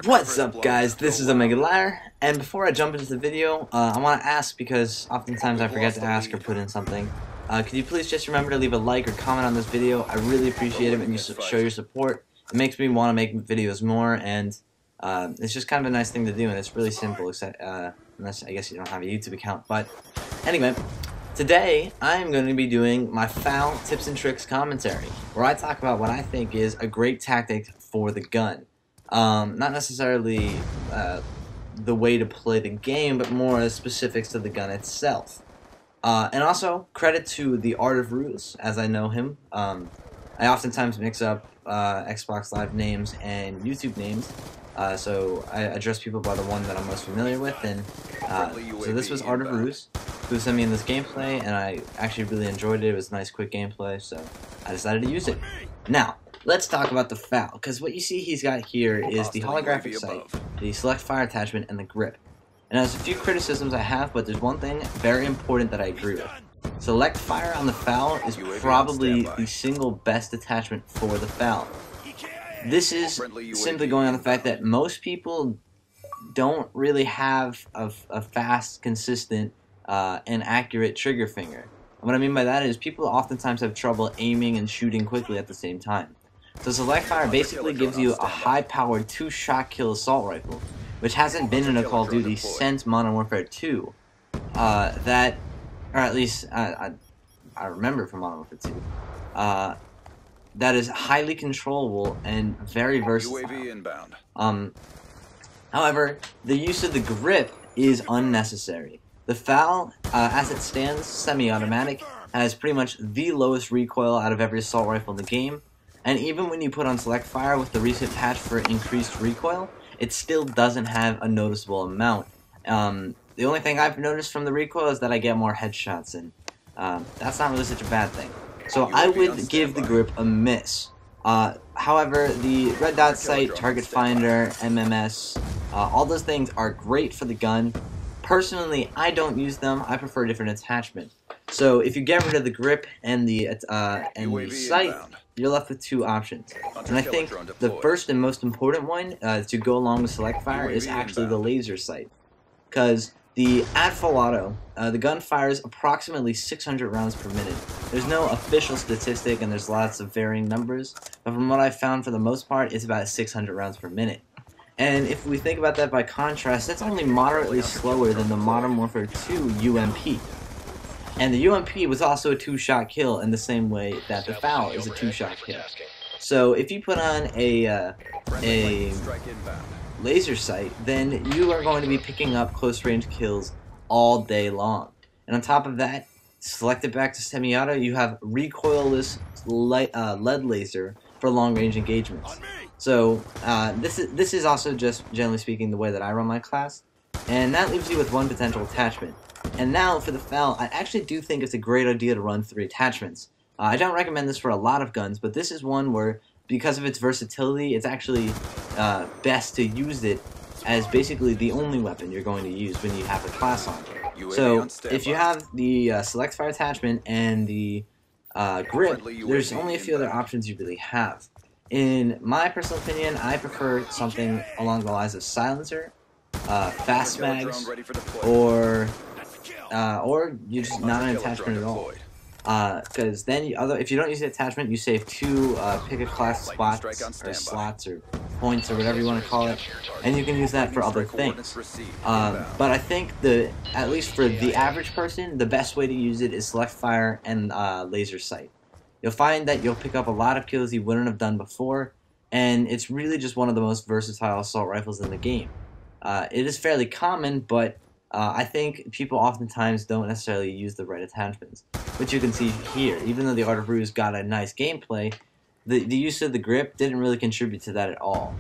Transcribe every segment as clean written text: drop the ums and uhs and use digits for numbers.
What's up, guys? This is OmegaLiar, and before I jump into the video, I want to ask, because oftentimes I forget to ask or put in something, could you please just remember to leave a like or comment on this video? I really appreciate it when you show your support. It makes me want to make videos more, and it's just kind of a nice thing to do, and it's really simple, except unless I guess you don't have a YouTube account. But anyway, today I'm going to be doing my FAL tips and tricks commentary, where I talk about what I think is a great tactic for the gun. Not necessarily the way to play the game, but more as specifics to the gun itself. And also, credit to the Art of Ruse, as I know him. I oftentimes mix up Xbox Live names and YouTube names, so I address people by the one that I'm most familiar with. And so this was Art of Ruse, who sent me in this gameplay, and I actually really enjoyed it. It was a nice, quick gameplay, so I decided to use it. Now, let's talk about the FAL, because what you see he's got here is the holographic sight, the select fire attachment, and the grip. And there's a few criticisms I have, but there's one thing very important that I agree with. Select fire on the FAL is probably the single best attachment for the FAL. This is simply going on the fact that most people don't really have a fast, consistent, and accurate trigger finger. And what I mean by that is people oftentimes have trouble aiming and shooting quickly at the same time. So select fire basically gives you a high-powered 2-shot kill assault rifle, which hasn't been in a Call of Duty since Modern Warfare 2. Or at least I remember from Modern Warfare 2. That is highly controllable and very versatile. However, the use of the grip is unnecessary. The FAL, as it stands, semi-automatic, has pretty much the lowest recoil out of every assault rifle in the game, and even when you put on select fire with the recent patch for increased recoil, it still doesn't have a noticeable amount. The only thing I've noticed from the recoil is that I get more headshots, and that's not really such a bad thing. So I would give the grip a miss. However, the red dot sight, target finder, MMS, all those things are great for the gun. Personally, I don't use them. I prefer a different attachment. So if you get rid of the grip and the sight, you're left with two options. And I think the first and most important one to go along with select fire is actually the laser sight. Because at full auto, the gun fires approximately 600 rounds per minute. There's no official statistic and there's lots of varying numbers, but from what I've found, for the most part, it's about 600 rounds per minute. And if we think about that by contrast, that's only moderately slower than the Modern Warfare 2 UMP. And the UMP was also a 2-shot kill in the same way that the FAL is a 2-shot kill. So if you put on a laser sight, then you are going to be picking up close-range kills all day long. And on top of that, select it back to semi-auto, you have recoilless lead laser for long-range engagements. So this is also just, generally speaking, the way that I run my class. And that leaves you with one potential attachment. And now for the FAL, I actually do think it's a great idea to run 3 attachments. I don't recommend this for a lot of guns, but this is one where, because of its versatility, it's actually best to use it as basically the only weapon you're going to use when you have a class on. So if you have the select fire attachment and the grip, there's only a few other options you really have. In my personal opinion, I prefer something along the lines of silencer, fast mags, or you just not an attachment at all. Because then, if you don't use the attachment, you save 2 pick a class slots or points or whatever you want to call it, and you can use that for other things. But I think at least for the average person, the best way to use it is select fire and laser sight. You'll find that you'll pick up a lot of kills you wouldn't have done before, and it's really just one of the most versatile assault rifles in the game. It is fairly common, but I think people oftentimes don't necessarily use the right attachments, which you can see here. Even though the Art of Ruse got a nice gameplay, the use of the grip didn't really contribute to that at all.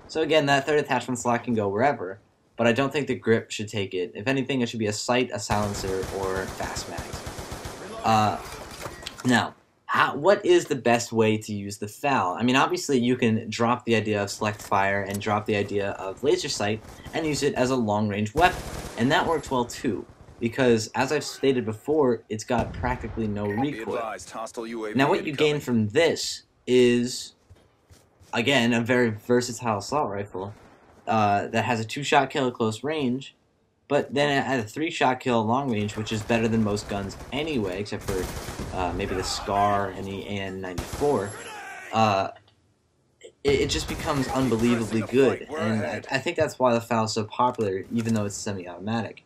So again, that 3rd attachment slot can go wherever, but I don't think the grip should take it. If anything, it should be a sight, a silencer, or fast mags. Now, what is the best way to use the FAL? I mean, obviously you can drop the idea of select fire and drop the idea of laser sight and use it as a long-range weapon, and that works well too, because as I've stated before, it's got practically no recoil. Now what you gain from this is again, a very versatile assault rifle that has a 2-shot kill at close range, but then it had a 3-shot kill at long range, which is better than most guns anyway, except for maybe the Scar and the AN-94. It just becomes unbelievably good, and I think that's why the FAL is so popular, even though it's semi-automatic.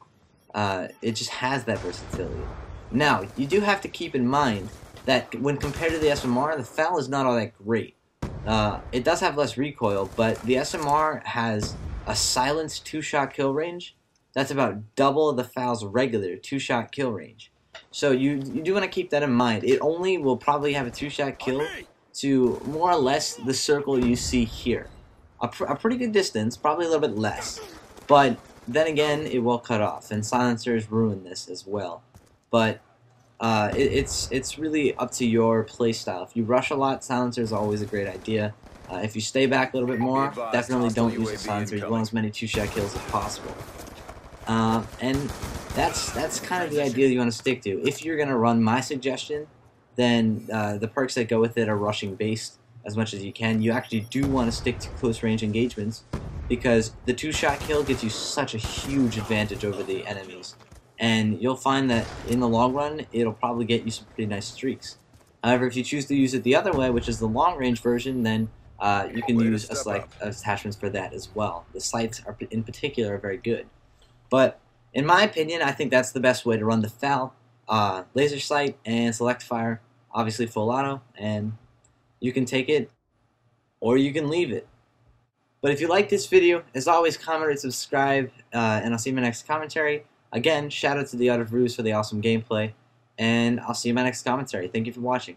It just has that versatility. Now, you do have to keep in mind that when compared to the SMR, the FAL is not all that great. It does have less recoil, but the SMR has a silenced 2-shot kill range that's about double the FAL's regular 2-shot kill range. So you do want to keep that in mind. It only will probably have a 2-shot kill to more or less the circle you see here. A pretty good distance, probably a little bit less. But then again, it will cut off, and silencers ruin this as well. But it's really up to your playstyle. If you rush a lot, silencer is always a great idea. If you stay back a little bit more, definitely don't use the silencer. You want as many 2-shot kills as possible. And that's kind of the idea you want to stick to. If you're going to run my suggestion, then the perks that go with it are rushing based as much as you can. You actually do want to stick to close range engagements because the 2-shot kill gives you such a huge advantage over the enemies. And you'll find that in the long run, it'll probably get you some pretty nice streaks. However, if you choose to use it the other way, which is the long range version, then you can use a select attachments for that as well. The sights are, in particular, are very good. But in my opinion, I think that's the best way to run the FAL. Laser sight and select fire, obviously full auto, and you can take it or you can leave it. But if you like this video, as always, comment and subscribe, and I'll see you in my next commentary. Again, shout out to the Art of Ruse for the awesome gameplay, and I'll see you in my next commentary. Thank you for watching.